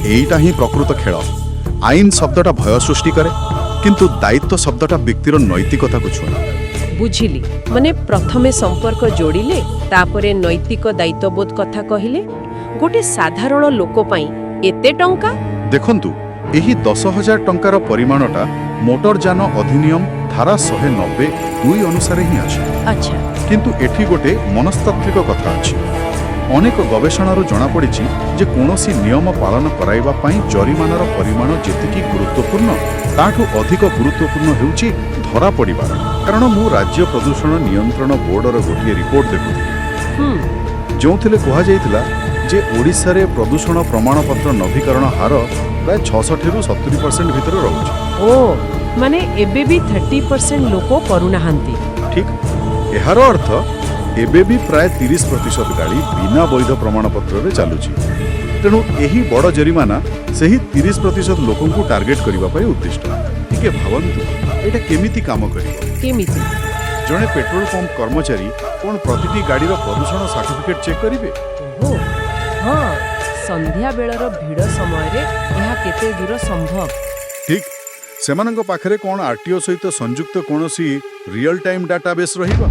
एईटा ही प्रकृत खेल। आईन शब्दटा भय सृष्टि करे किंतु दायित्व शब्दटा व्यक्तिर नैतिकता को छुए। बुझिली माने प्रथमे संपर्क जोड़िले तापरे नैतिक दायित्वबोध कथा कहिले गोटे साधारण लोक पई एते टंका। देखंतु एही 10,000 टंकार परिमाणटा मोटरयान अधिनियम धारा 190(2) अनुसार ही अछि। अच्छा किंतु एठी गोटे मनस्तात्विक कथा अछि। अनेक गवेषणारू जणा पड़िछि जे कोनोसी नियम पालन कराइबा पई जरिमानार परिमाण जेतिकी गुरुत्वपूर्ण ताठू अधिक गुरुत्वपूर्ण हेउछि धरा पड़िबार। कारण मु राज्य प्रदूषण नियंत्रण बोर्डर गोटे रिपोर्ट देखुथि जोथिले कहा जायतिला जे ओडिसा रे प्रदूषण प्रमाणपत्र नवीकरण हार प्राय 66 रु 70% भितर रहुछि। ओ माने एबे भी 30% लोक करूनाहांती। ठीक एहार अर्थ एबे भी प्राय 30% गाड़ी बिना वैध प्रमाणपत्र रे चालुछि। तेणु एही बड़ जरिमाना सेही 30% लोकन को टार्गेट करिबा पई उद्दिष्ट। टिके भावन्तु एटा केमिति काम करिवो। केमिति जणे पेट्रोल पंप कर्मचारी कोन प्रतिटी गाड़ीर प्रदूषण सर्टिफिकेट चेक करिवे। ओहो हाँ संध्या बेलर भीड़ समय रे यह केते दूर संभव। ठीक सेमानंक पाखरे कोन आरटीओ सहित संयुक्त कोनोसी रियल टाइम डाटाबेस रहिबा।